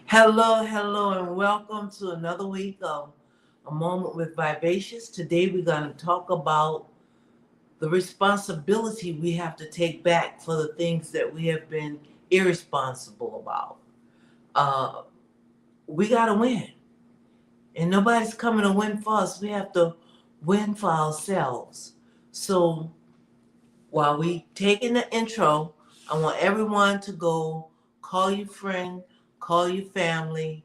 Hello, hello, and welcome to another week of A Moment with Vivacious. Today we're going to talk about the responsibility we have to take back for the things that we have been irresponsible about. Uh, we got to win, and nobody's coming to win for us. We have to win for ourselves. So while we taking the intro, I want everyone to go call your friend, call your family,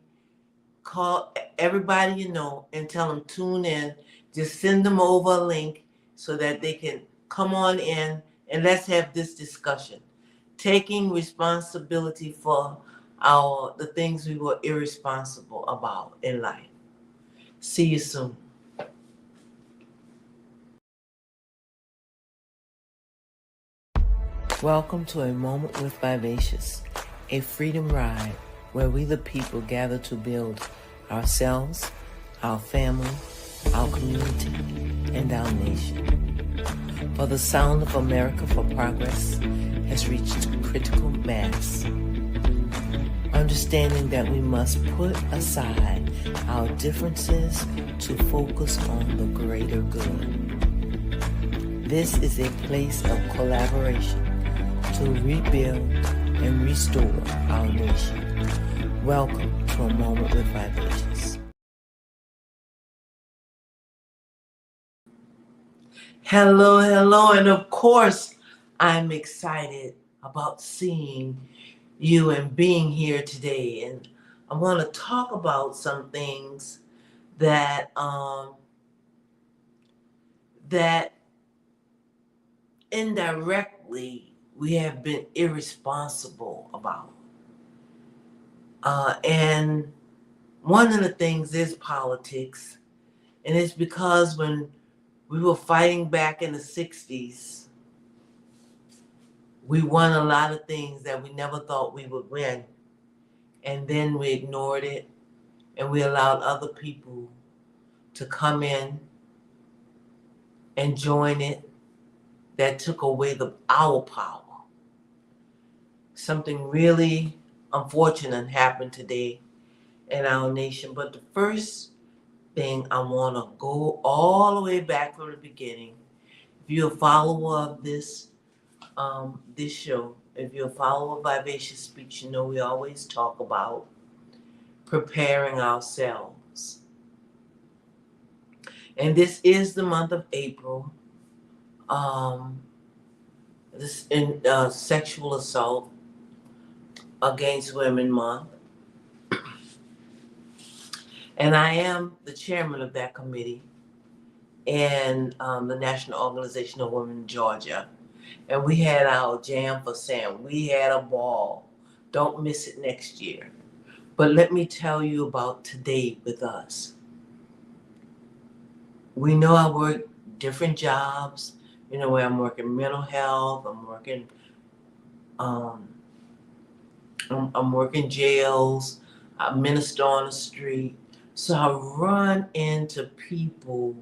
call everybody you know and tell them tune in. Just send them over a link so that they can come on in and let's have this discussion. Taking responsibility for the things we were irresponsible about in life. See you soon. Welcome to A Moment with Vivacious, a freedom ride where we the people gather to build ourselves, our family, our community, and our nation. For the sound of America for Progress has reached critical mass. Understanding that we must put aside our differences to focus on the greater good. This is a place of collaboration to rebuild and restore our nation. Welcome to A Moment with Vivacious. Hello, hello, and of course, I'm excited about seeing you and being here today. And I want to talk about some things that that indirectly we have been irresponsible about. And one of the things is politics, and it's because when we were fighting back in the 60s, we won a lot of things that we never thought we would win. And then we ignored it and we allowed other people to come in and join it that took away our power. Something really unfortunate happened today in our nation. But the first thing I want to go all the way back from the beginning. If you're a follower of this show, if you're a follower of Vivacious Speech, you know we always talk about preparing ourselves. And this is the month of April. This in Sexual Assault Against Women Month. And I am the chairman of that committee in the National Organization of Women in Georgia. And we had our Jam for Sam. We had a ball. Don't miss it next year. But let me tell you about today with us. We know I work different jobs. You know, where I'm working mental health. Um, I'm working jails. I minister on the street. So I run into people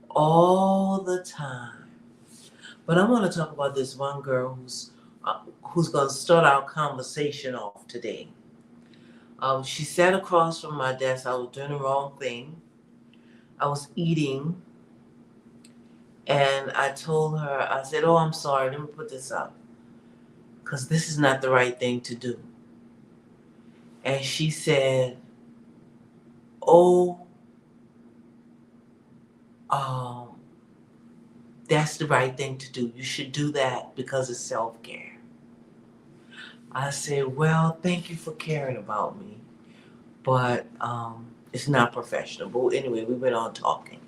all the time. But I want to talk about this one girl who's going to start our conversation off today. She sat across from my desk. I was doing the wrong thing. I was eating, and I told her, I said, "Oh, I'm sorry. Let me put this up, because this is not the right thing to do." And she said, "Oh, um, that's the right thing to do. You should do that because it's self-care." I said, "Well, thank you for caring about me, but it's not professional." But anyway, we went on talking.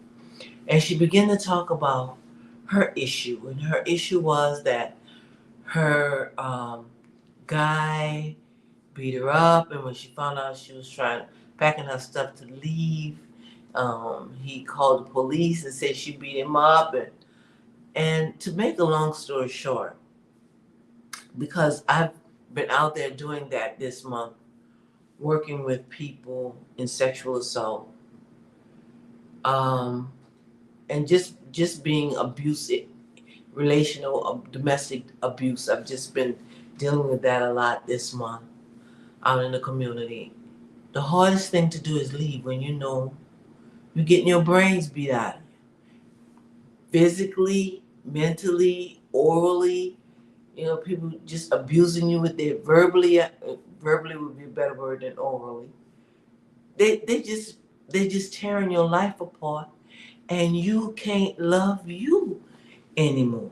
And she began to talk about her issue. And her issue was that her guy beat her up. And when she found out she was packing her stuff to leave, he called the police and said she beat him up. And to make a long story short, because I've been out there doing that this month, working with people in sexual assault, and just being abusive, relational, domestic abuse. I've just been dealing with that a lot this month. out in the community. The hardest thing to do is leave when you know you're getting your brains beat out of you. Physically, mentally, orally, people just abusing you with their verbally would be a better word than orally. They just tearing your life apart and you can't love you anymore.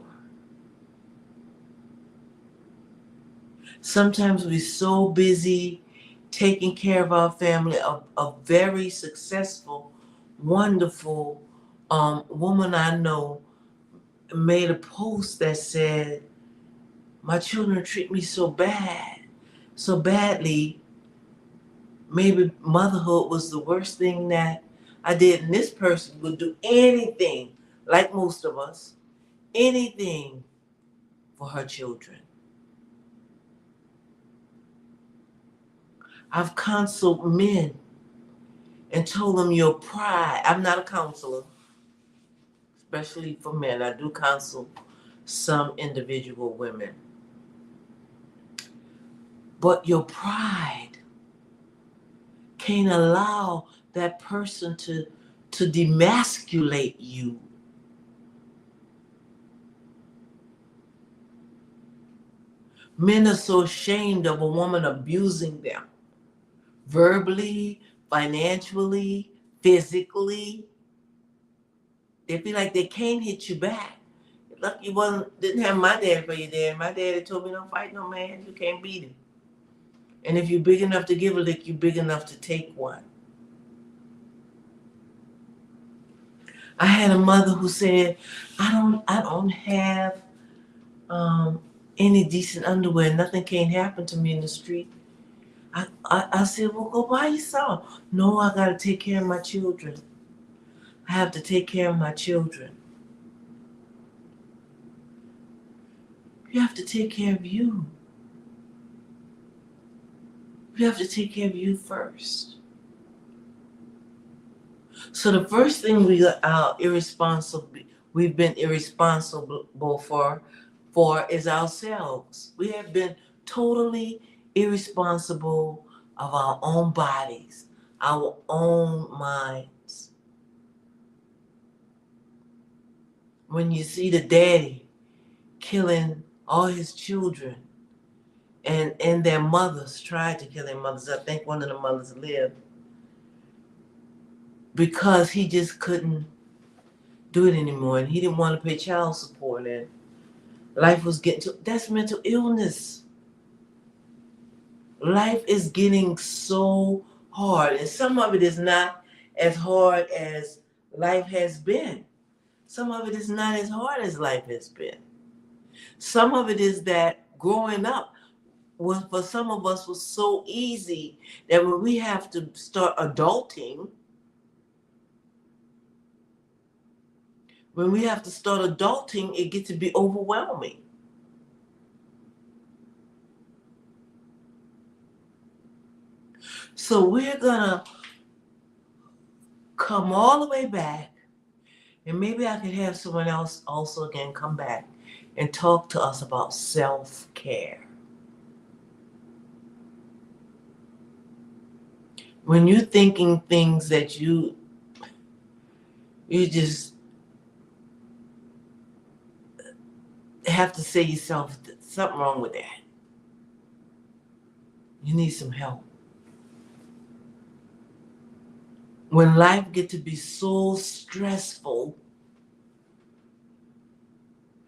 Sometimes we're so busy taking care of our family. A very successful, wonderful woman I know made a post that said, "My children treat me so badly. Maybe motherhood was the worst thing that I did." And this person would do anything, like most of us, anything for her children. I've counseled men and told them your pride. I'm not a counselor, especially for men. I do counsel some individual women. But your pride can't allow that person to demasculate you. Men are so ashamed of a woman abusing them verbally, financially, physically. They feel like they can't hit you back. Lucky you didn't have my dad for your dad. My daddy told me, don't fight no man, you can't beat him. And if you're big enough to give a lick, you're big enough to take one. I had a mother who said, I don't have any decent underwear. Nothing can't happen to me in the street. I said, well, go buy you some. No, I got to take care of my children. I have to take care of my children. You have to take care of you. You have to take care of you first. So the first thing we've been irresponsible for is ourselves. We have been totally irresponsible of our own bodies, our own minds. When you see the daddy killing all his children and their mothers tried to kill their mothers. I think one of the mothers lived because he just couldn't do it anymore and he didn't want to pay child support and life was that's mental illness. Life is getting so hard and some of it is not as hard as life has been. Some of it is not as hard as life has been. Some of it is that growing up for some of us was so easy that when we have to start adulting, it gets to be overwhelming. So we're gonna come all the way back, and maybe I could have someone else also again come back and talk to us about self-care. When you're thinking things that you just have to say yourself, something wrong with that. You need some help. When life gets to be so stressful,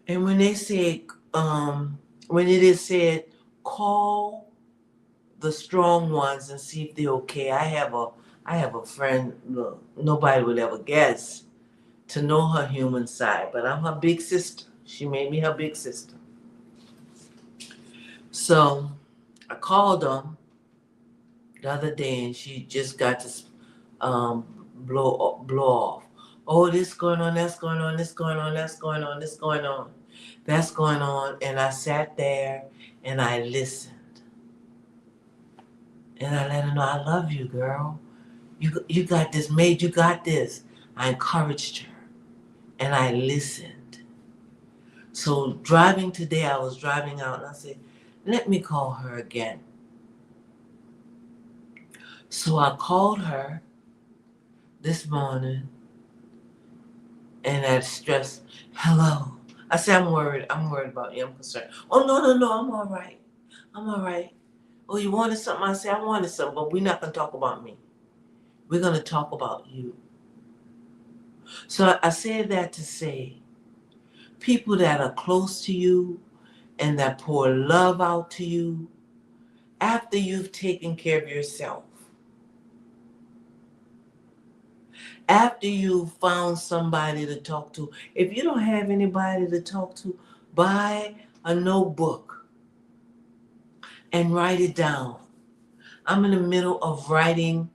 and when they say, when it is said, call the strong ones and see if they're okay. I have a friend, look, nobody would ever guess to know her human side, but I'm her big sister. She made me her big sister. So I called her the other day and she just got to blow off. Oh, this going on, that's going on, this going on, that's going on, this going on, that's going on. And I sat there and I listened. And I let her know, I love you, girl. You got this, you got this. I encouraged her and I listened. So driving today, I was driving out and I said, let me call her again. So I called her this morning and I stressed, hello. I said, I'm worried. I'm worried about you. I'm concerned. Oh, no, no, no. I'm all right. I'm all right. Oh, you wanted something? I said, I wanted something, but we're not going to talk about me. We're going to talk about you. So I said that to say, people that are close to you and that pour love out to you after you've taken care of yourself, after you've found somebody to talk to. If you don't have anybody to talk to, buy a notebook and write it down. I'm in the middle of writing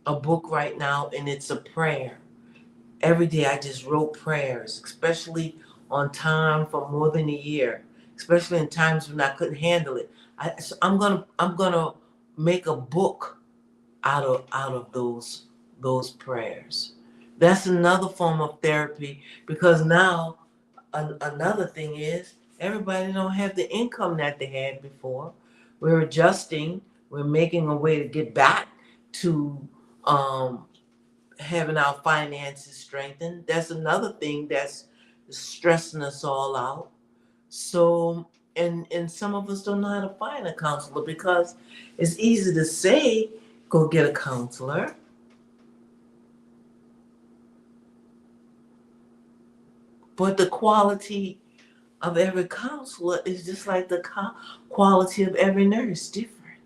a book right now, and it's a prayer. Every day I just wrote prayers, especially on time for more than a year, especially in times when I couldn't handle it. So I'm gonna make a book out of those prayers. That's another form of therapy, because now another thing is everybody don't have the income that they had before. We're adjusting. We're making a way to get back to um, having our finances strengthened. That's another thing that's stressing us all out. So, and some of us don't know how to find a counselor, because it's easy to say, go get a counselor. But the quality of every counselor is just like the quality of every nurse, different.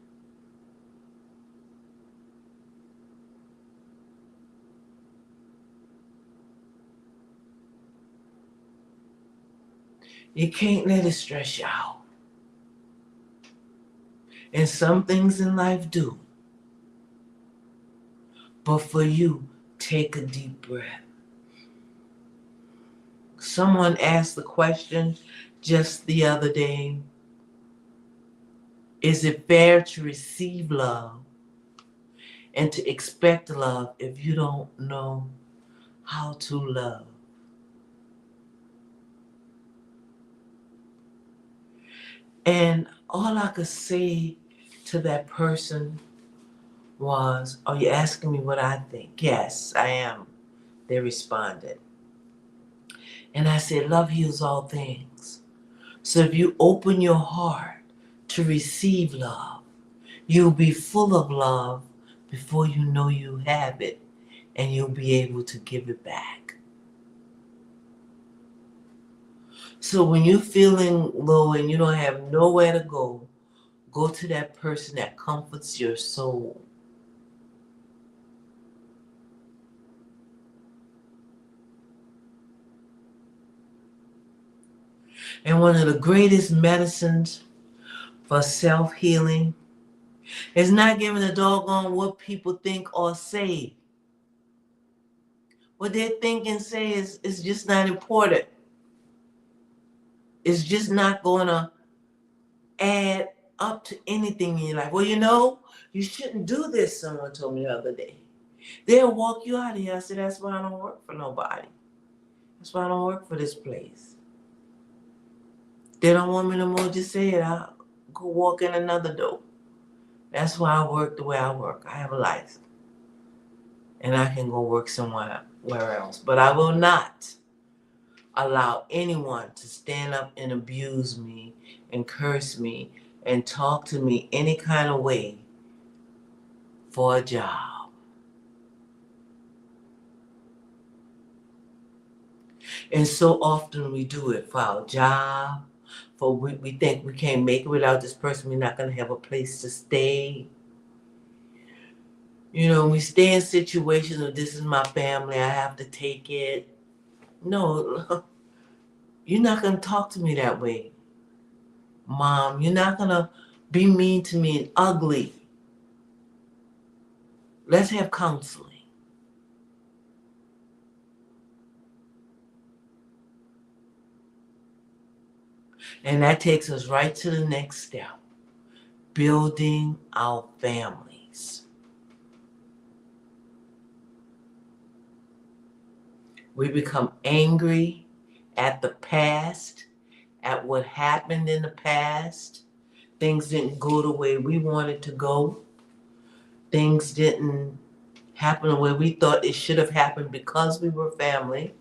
You can't let it stress you out. And some things in life do. But for you, take a deep breath. Someone asked the question just the other day, is it fair to receive love and to expect love if you don't know how to love? And all I could say to that person was, are you asking me what I think? Yes, I am. They responded. And I said, love heals all things. So if you open your heart to receive love, you'll be full of love before you know you have it, and you'll be able to give it back. So when you're feeling low and you don't have nowhere to go to that person that comforts your soul. And one of the greatest medicines for self-healing is not giving a doggone what people think or say. What they think and say is just not important. It's just not going to add up to anything in your life. Well, you shouldn't do this, someone told me the other day. They'll walk you out of here. I said, that's why I don't work for nobody. That's why I don't work for this place. They don't want me no more, just say it. I'll go walk in another door. That's why I work the way I work. I have a license. And I can go work somewhere else. But I will not allow anyone to stand up and abuse me and curse me and talk to me any kind of way for a job. And so often we do it for our job, for we think we can't make it without this person, we're not going to have a place to stay. We stay in situations of, this is my family, I have to take it. No, you're not going to talk to me that way. Mom, you're not going to be mean to me and ugly. Let's have counseling. And that takes us right to the next step, building our families. We become angry at the past, at what happened in the past. Things didn't go the way we wanted to go. things didn't happen the way we thought it should have happened because we were family.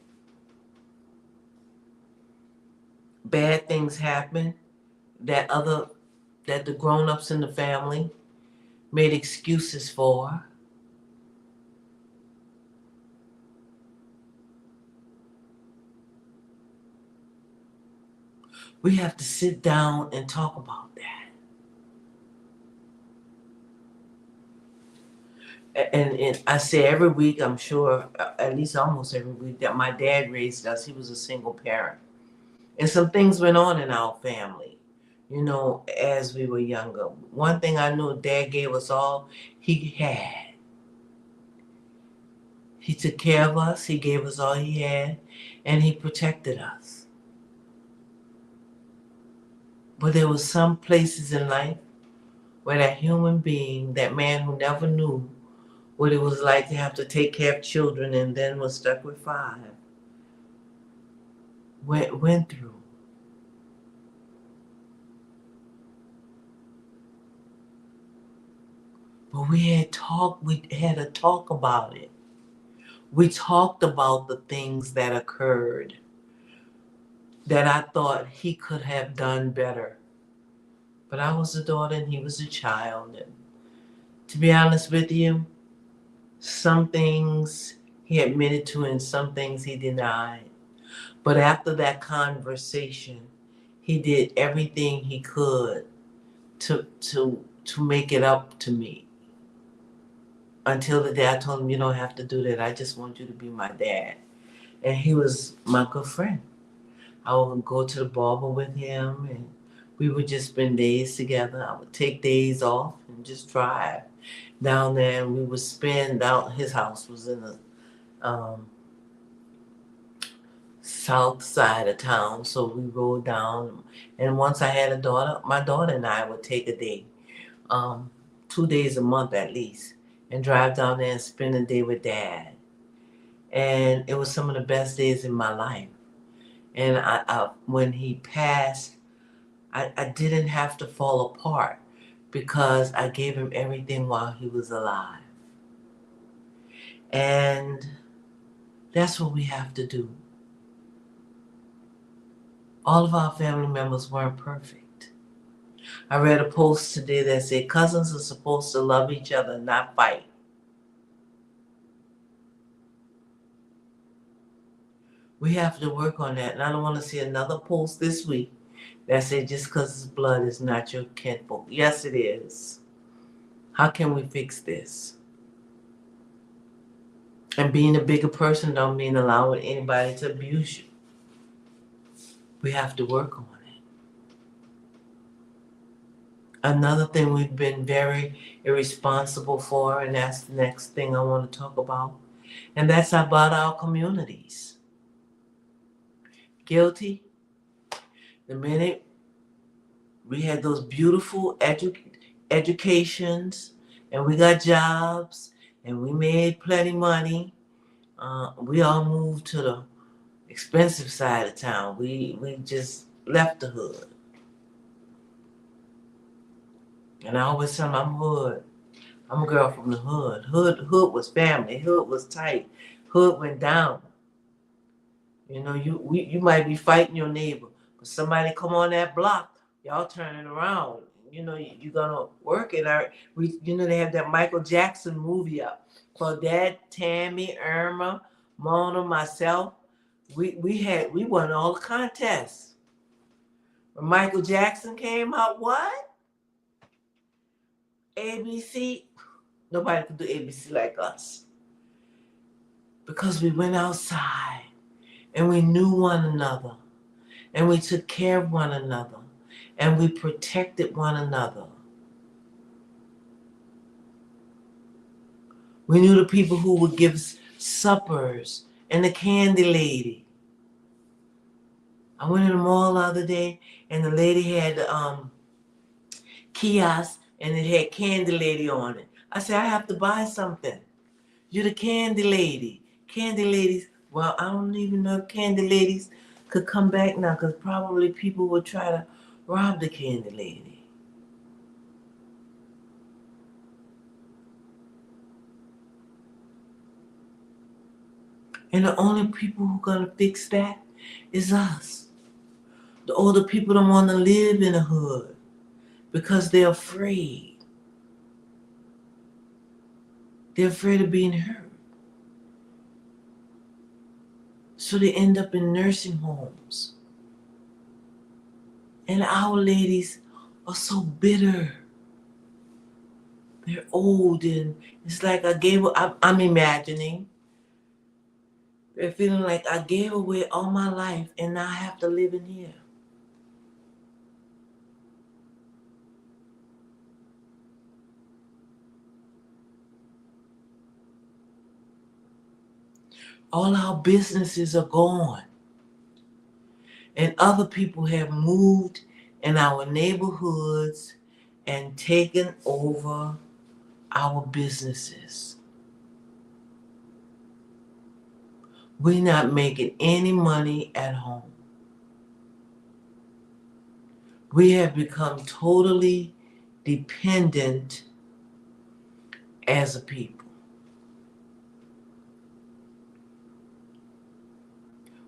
Bad things happened that the grown-ups in the family made excuses for. We have to sit down and talk about that. And I say every week, I'm sure, at least almost every week, that my dad raised us. He was a single parent. And some things went on in our family, as we were younger. One thing I knew, Dad gave us all he had. He took care of us. He gave us all he had. And he protected us. But there were some places in life where that human being, that man who never knew what it was like to have to take care of children and then was stuck with 5, went through. But we had to talk about it. We talked about the things that occurred that I thought he could have done better. But I was a daughter and he was a child. And to be honest with you, some things he admitted to and some things he denied. But after that conversation, he did everything he could to make it up to me. Until the day I told him, you don't have to do that. I just want you to be my dad. And he was my good friend. I would go to the barber with him and we would just spend days together. I would take days off and just drive down there, and we would spend out. His house was in the south side of town, so we rode down. And once I had a daughter, my daughter and I would take a day, 2 days a month at least, and drive down there and spend a day with Dad. And it was some of the best days in my life. And when he passed, I didn't have to fall apart because I gave him everything while he was alive. And that's what we have to do. All of our family members weren't perfect. I read a post today that said cousins are supposed to love each other, not fight. We have to work on that. And I don't want to see another post this week that said just because it's blood is not your kinfolk. Yes, it is. How can we fix this? And being a bigger person don't mean allowing anybody to abuse you. We have to work on it. Another thing we've been very irresponsible for, and that's the next thing I want to talk about, and that's about our communities. Guilty. The minute we had those beautiful educations and we got jobs and we made plenty money, we all moved to the expensive side of town. We just left the hood. And I always tell them I'm hood. I'm a girl from the hood. Hood was family. Hood was tight. Hood went down. You might be fighting your neighbor, but somebody come on that block, y'all turning around. You're gonna work it. They have that Michael Jackson movie up. For Dad, Tammy, Irma, Mona, myself, we won all the contests. When Michael Jackson came out, what? ABC, nobody could do ABC like us. Because we went outside and we knew one another and we took care of one another and we protected one another. We knew the people who would give suppers and the candy lady. I went in the mall the other day and the lady had kiosk and it had candy lady on it. I said, I have to buy something. You're the candy lady. Candy ladies, well, I don't even know if candy ladies could come back now because probably people would try to rob the candy lady. And the only people who are going to fix that is us. The older people don't want to live in a hood because they're afraid. They're afraid of being hurt. So they end up in nursing homes. And our ladies are so bitter. They're old and it's like I'm imagining. They're feeling like I gave away all my life and now I have to live in here. All our businesses are gone. And other people have moved in our neighborhoods and taken over our businesses. We're not making any money at home. We have become totally dependent as a people.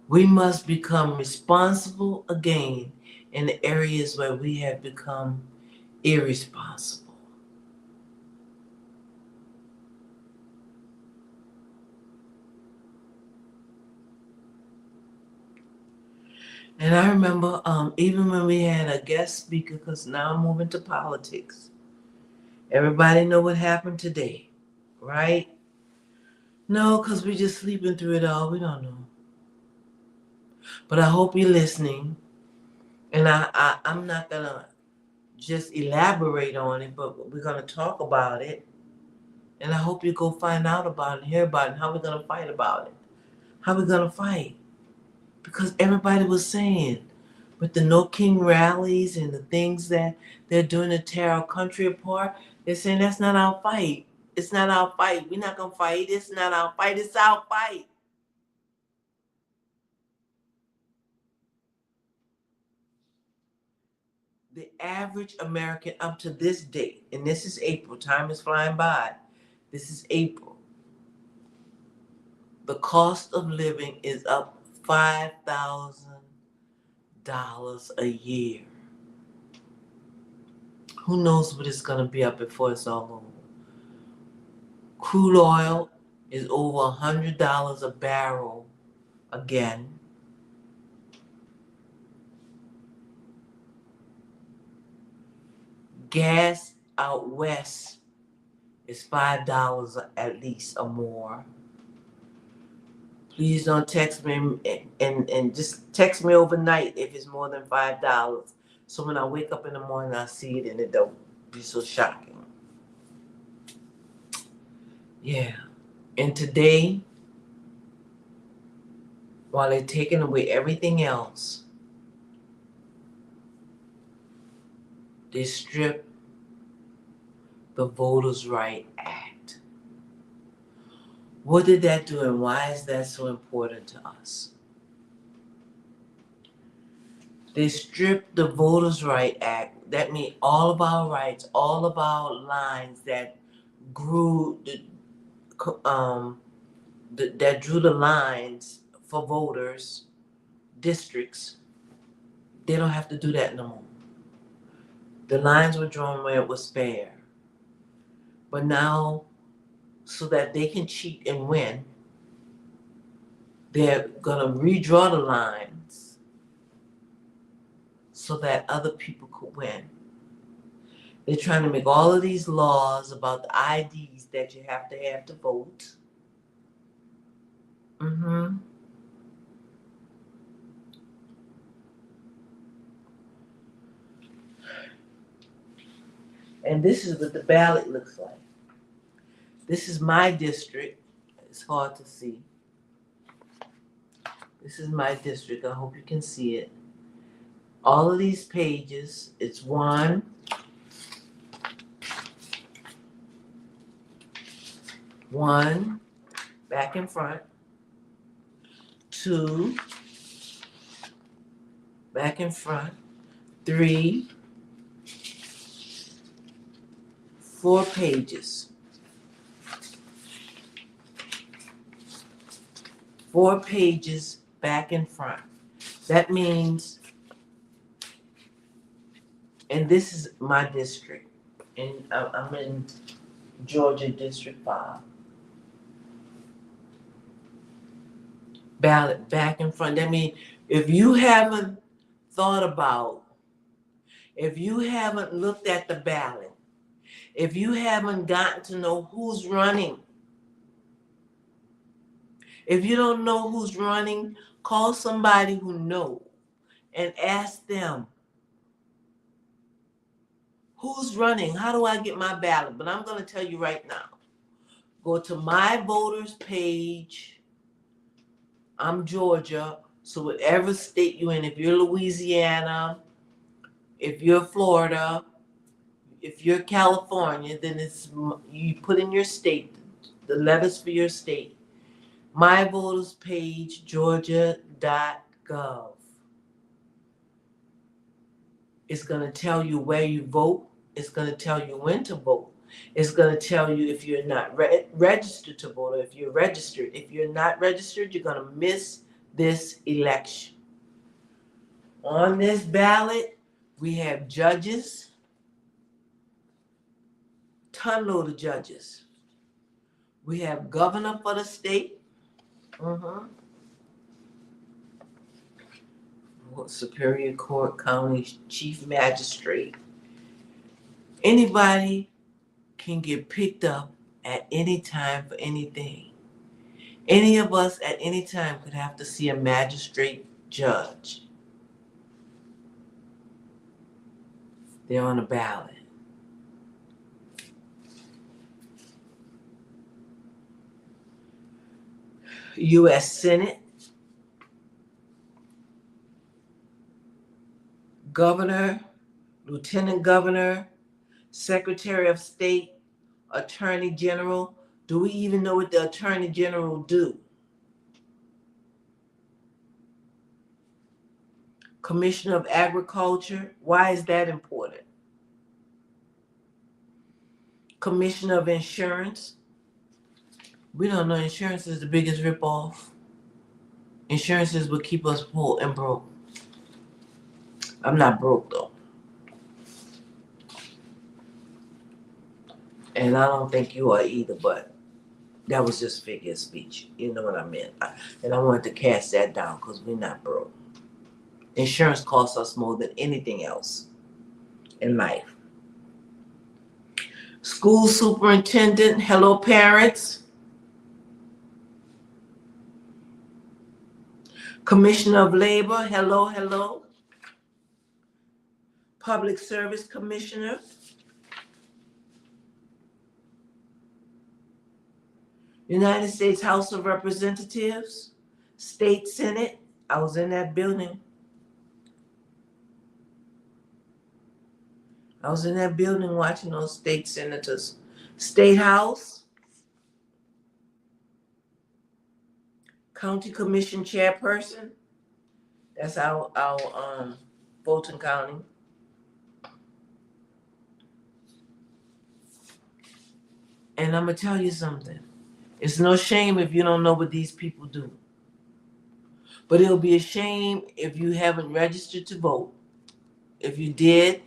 We must become responsible again in the areas where we have become irresponsible. And I remember even when we had a guest speaker, because now I'm moving to politics. Everybody know what happened today, right? No, because we're just sleeping through it all. We don't know. But I hope you're listening. And I'm not going to just elaborate on it, but we're going to talk about it. And I hope you go find out about it, hear about it, and how we're going to fight about it. How we're going to fight. Because everybody was saying, with the No King rallies and the things that they're doing to tear our country apart, they're saying that's not our fight. It's not our fight. We're not going to fight. It's not our fight. It's our fight. The average American up to this date, and this is April, time is flying by. This is April. The cost of living is up $5,000 a year. Who knows what it's going to be up before it's all over? Crude oil is over $100 a barrel again. Gas out west is $5 at least or more. Please don't text me and just text me overnight if it's more than $5. So when I wake up in the morning, I see it and it don't be so shocking. Yeah. And today, while they're taking away everything else, they strip the Voters' Right Act. What did that do and why is that so important to us? They stripped the Voters' Right Act. That means all of our rights, all of our lines that grew that drew the lines for voters, districts, they don't have to do that no more. The lines were drawn where it was fair. But now, so that they can cheat and win, they're going to redraw the lines so that other people could win. They're trying to make all of these laws about the IDs that you have to vote. Mm-hmm. And this is what the ballot looks like. This is my district. It's hard to see. This is my district. I hope you can see it. All of these pages, it's one, back and front, two, back and front, three, 4 pages. 4 pages back and front. That means, and this is my district, and I'm in Georgia District 5. Ballot back and front. That means if you haven't thought about, if you haven't looked at the ballot, if you haven't gotten to know who's running, if you don't know who's running, call somebody who knows and ask them, who's running? How do I get my ballot? But I'm going to tell you right now. Go to my voters page. I'm Georgia. So whatever state you're in, if you're Louisiana, if you're Florida, if you're California, then it's, you put in your state, the letters for your state. My voters page, georgia.gov. It's going to tell you where you vote. It's going to tell you when to vote. It's going to tell you if you're not registered to vote or if you're registered. If you're not registered, you're going to miss this election. On this ballot, we have judges, tonload of judges. We have governor for the state, Superior Court, County Chief Magistrate. Anybody can get picked up at any time for anything. Any of us at any time could have to see a magistrate judge. They're on the ballot. U.S. Senate, governor, lieutenant governor, secretary of state, attorney general. Do we even know what the attorney general do? Commissioner of Agriculture. Why is that important? Commissioner of Insurance. We don't know insurance is the biggest ripoff. Insurances will keep us poor and broke. I'm not broke though. And I don't think you are either, but that was just figure of speech. You know what I meant. And I wanted to cast that down because we're not broke. Insurance costs us more than anything else in life. School superintendent, hello parents. Commissioner of Labor, hello, hello. Public Service Commissioner. United States House of Representatives, State Senate. I was in that building. I was in that building watching those state senators. State House, County Commission Chairperson. That's our Fulton County. And I'm gonna tell you something. It's no shame if you don't know what these people do. But it'll be a shame if you haven't registered to vote. If you did,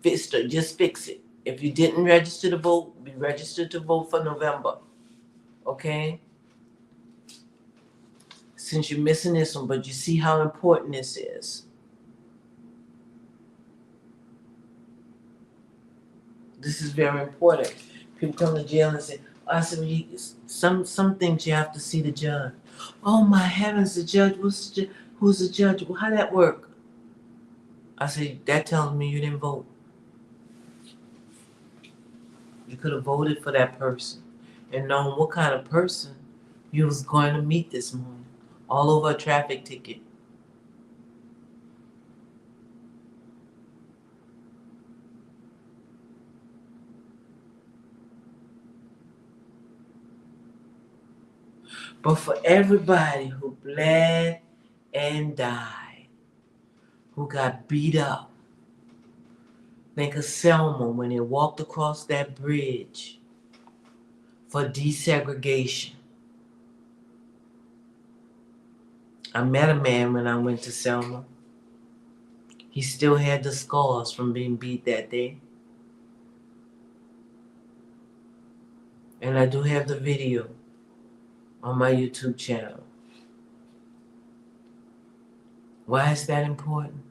just fix it. If you didn't register to vote, be registered to vote for November. Okay? Since you're missing this one, but you see how important this is. This is very important. People come to jail and say, I said, well, some things you have to see the judge. Oh my heavens, the judge, who's the judge? Well, how'd that work? I say, that tells me you didn't vote. You could have voted for that person and known what kind of person you was going to meet this morning. All over a traffic ticket. But for everybody who bled and died, who got beat up, think of Selma when they walked across that bridge for desegregation. I met a man when I went to Selma. He still had the scars from being beat that day. And I do have the video on my YouTube channel. Why is that important?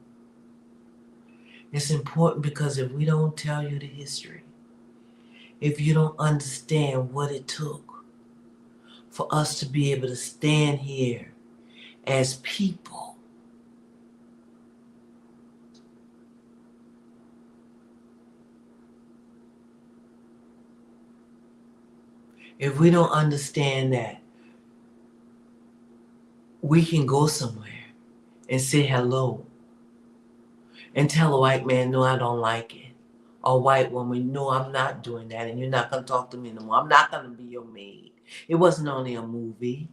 It's important because if we don't tell you the history, if you don't understand what it took for us to be able to stand here as people, if we don't understand that we can go somewhere and say hello and tell a white man, no, I don't like it. Or a white woman, no, I'm not doing that, and you're not going to talk to me no more. I'm not going to be your maid. It wasn't only a movie.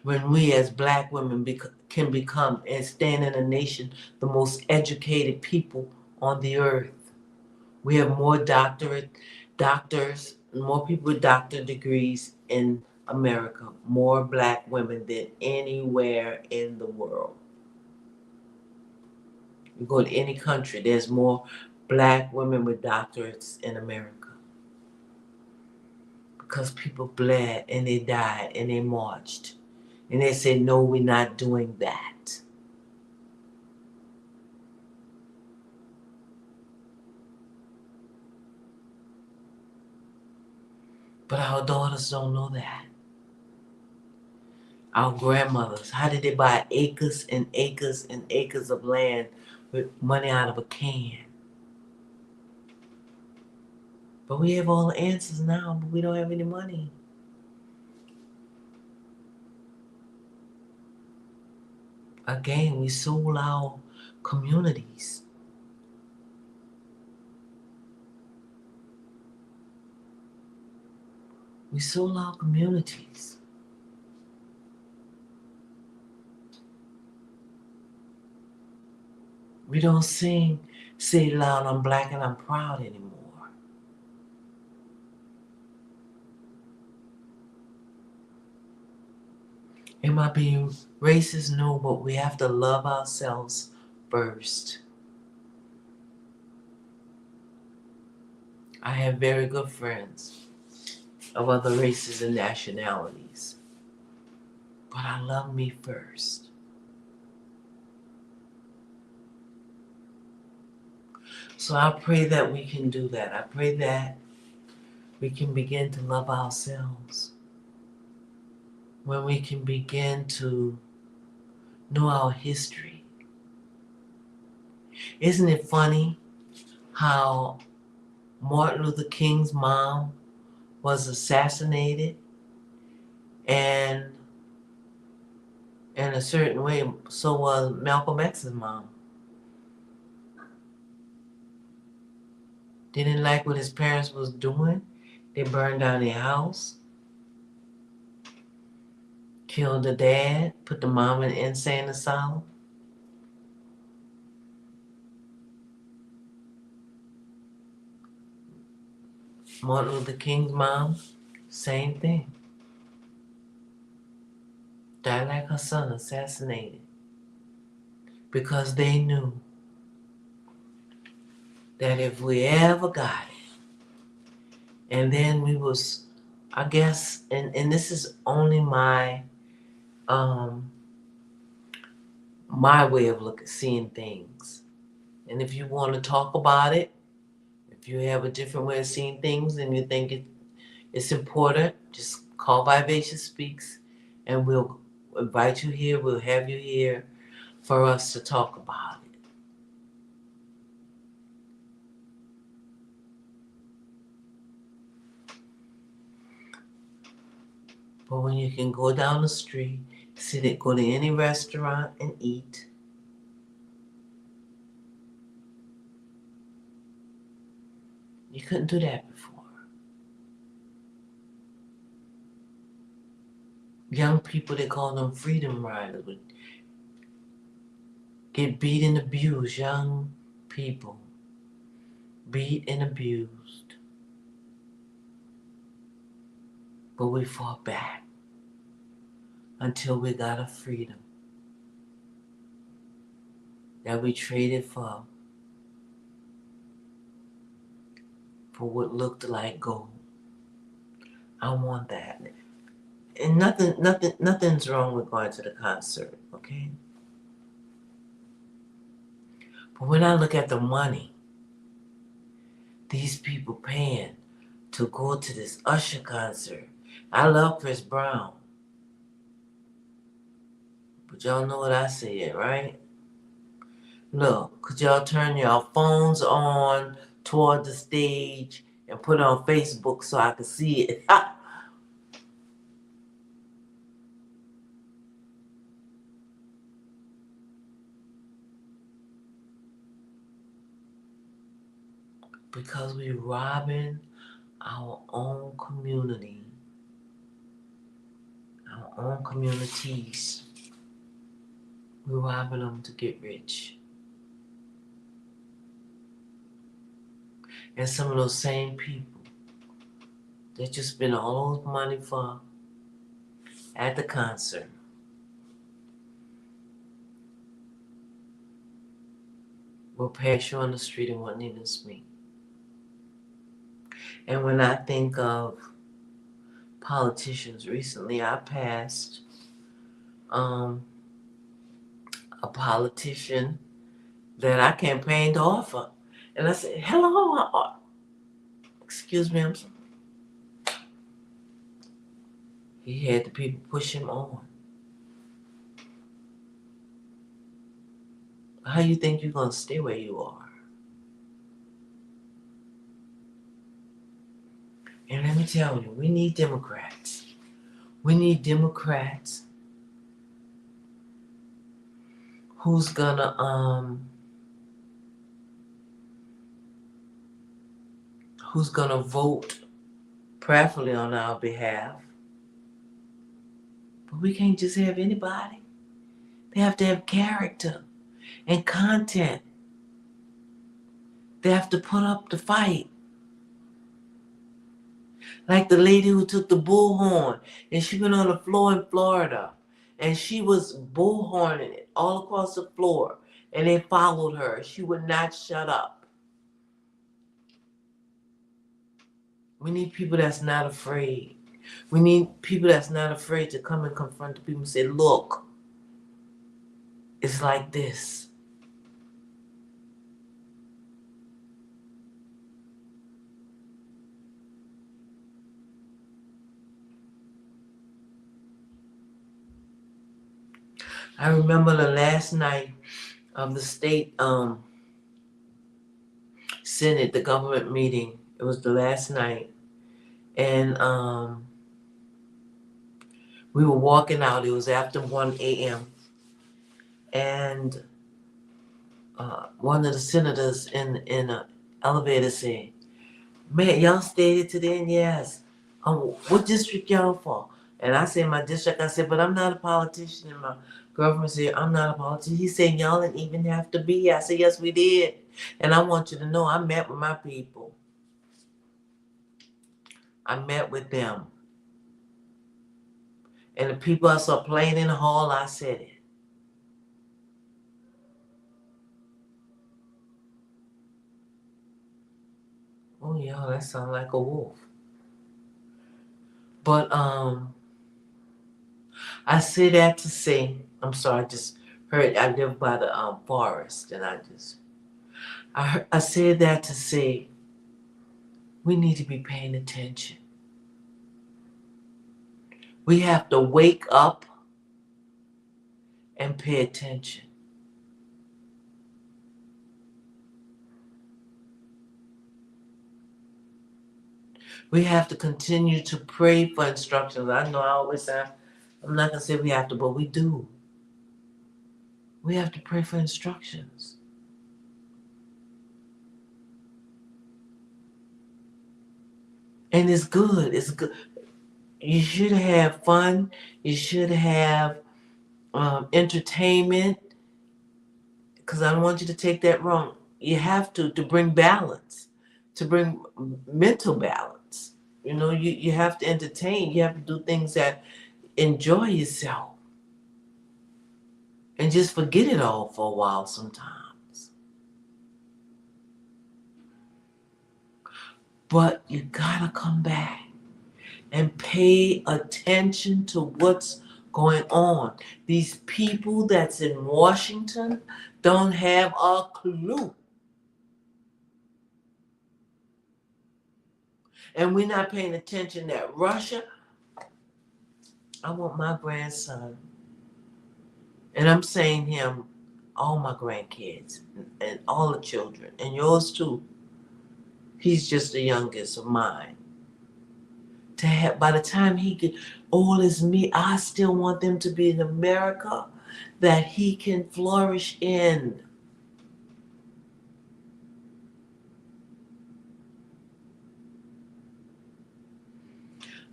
When we as black women can become and stand in a nation the most educated people on the earth. We have more doctors, more people with doctorate degrees in America, more black women than anywhere in the world. You go to any country, there's more black women with doctorates in America. Because people bled and they died and they marched. And they said, no, we're not doing that. But our daughters don't know that. Our grandmothers, how did they buy acres and acres and acres of land with money out of a can? But we have all the answers now, but we don't have any money. Again, we sold our communities. We sold our communities. We don't say loud, I'm black and I'm proud anymore. Am I being racist? No, but we have to love ourselves first. I have very good friends of other races and nationalities, but I love me first. So I pray that we can do that. I pray that we can begin to love ourselves. When we can begin to know our history. Isn't it funny how Martin Luther King's mom was assassinated, and in a certain way, so was Malcolm X's mom. They didn't like what his parents was doing. They burned down their house, killed the dad, put the mom in an insane asylum. Martin Luther King's mom, same thing. Died like her son, assassinated. Because they knew that if we ever got it, and then we was, I guess, and this is only my way of seeing things. And if you want to talk about it, if you have a different way of seeing things and you think it's important, just call Vivacious Speaks and we'll invite you here, we'll have you here for us to talk about it. But when you can go down the street, go to any restaurant and eat, you couldn't do that before. Young people, they call them freedom riders, would get beat and abused. Young people beat and abused. But we fought back until we got a freedom that we traded for what looked like gold. I want that. And nothing's wrong with going to the concert, okay? But when I look at the money these people paying to go to this Usher concert, I love Chris Brown, but y'all know what I said, right? Look, could y'all turn your phones on toward the stage and put it on Facebook so I could see it? Because we're robbing our own community, our own communities. We're robbing them to get rich. And some of those same people that you spend all those money for at the concert will pass you on the street and won't even speak. And when I think of politicians, recently I passed a politician that I campaigned to offer. And I said, hello, excuse me, I'm sorry. He had the people push him on. How you think you're going to stay where you are? And let me tell you, we need Democrats. We need Democrats who's gonna vote prayerfully on our behalf. But we can't just have anybody. They have to have character and content. They have to put up the fight. Like the lady who took the bullhorn and she went on the floor in Florida and she was bullhorning it all across the floor and they followed her. She would not shut up. We need people that's not afraid. We need people that's not afraid to come and confront the people and say, look, it's like this. I remember the last night of the state Senate, the government meeting. It was the last night. And we were walking out. It was after 1 a.m. And one of the senators in the elevator said, man, y'all stayed today? And yes. What district y'all for? And I said, my district. I said, but I'm not a politician. And my girlfriend said, I'm not a politician. He said, y'all didn't even have to be here. I said, yes, we did. And I want you to know I met with my people. I met with them. And the people I saw playing in the hall, I said it. Oh, yeah, that sounds like a wolf. But I say that to say, I'm sorry, I just heard, I live by the forest, and I said that to say, we need to be paying attention. We have to wake up and pay attention. We have to continue to pray for instructions. I know I always say, I'm not going to say we have to, but we do. We have to pray for instructions. And it's good. It's good. You should have fun. You should have entertainment. Because I don't want you to take that wrong. You have to bring balance, to bring mental balance. You know, you have to entertain. You have to do things that enjoy yourself and just forget it all for a while sometimes. But you gotta come back and pay attention to what's going on. These people that's in Washington don't have a clue. And we're not paying attention that Russia, I want my grandson, and I'm saying him, all my grandkids, and all the children, and yours too. He's just the youngest of mine. To have, by the time he get old as me, I still want them to be in America that he can flourish in.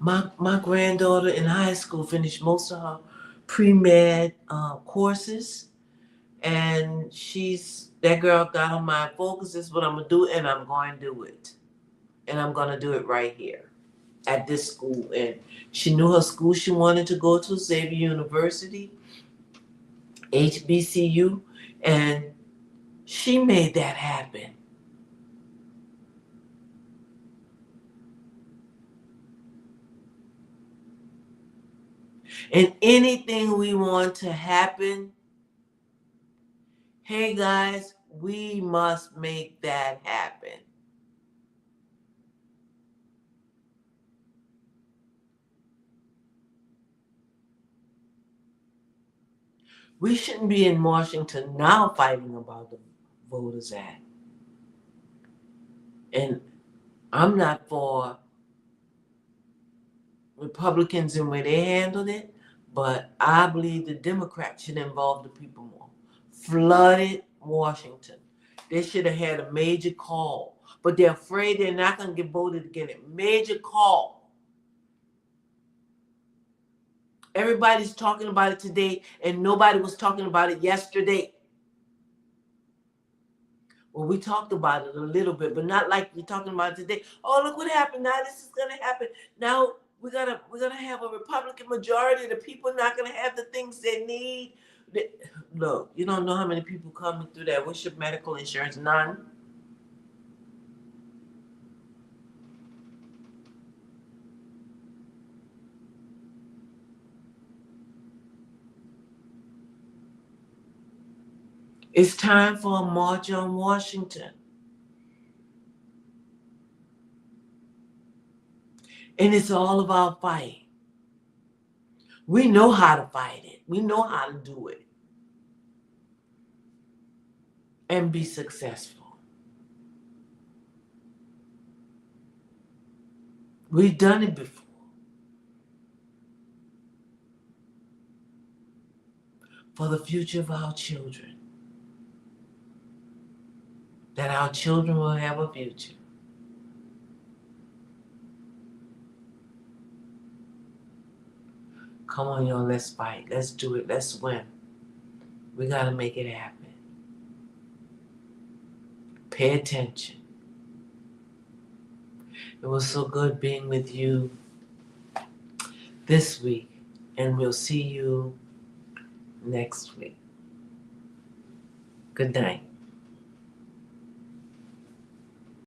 My granddaughter in high school finished most of her pre-med courses, and that girl got on my focus. This is what I'm gonna do, and I'm going to do it, and I'm gonna do it right here at this school. And she knew her school she wanted to go to, Xavier University, HBCU, and she made that happen. And anything we want to happen, hey guys, we must make that happen. We shouldn't be in Washington now fighting about the Voters Act. And I'm not for Republicans and where they handled it, but I believe the Democrats should involve the people more. Flooded Washington. They should have had a major call, but they're afraid they're not going to get voted again. Major call. Everybody's talking about it today, and nobody was talking about it yesterday. Well, we talked about it a little bit, but not like we're talking about it today. Oh, look what happened. Now this is gonna happen. Now we're gonna have a Republican majority. The people are not gonna have the things they need. Look, you don't know how many people coming through that. What's your medical insurance? None. It's time for a march on Washington. And it's all about fight. We know how to fight it. We know how to do it. And be successful. We've done it before. For the future of our children. That our children will have a future. Come on, y'all, let's fight. Let's do it. Let's win. We got to make it happen. Pay attention. It was so good being with you this week, and we'll see you next week. Good night.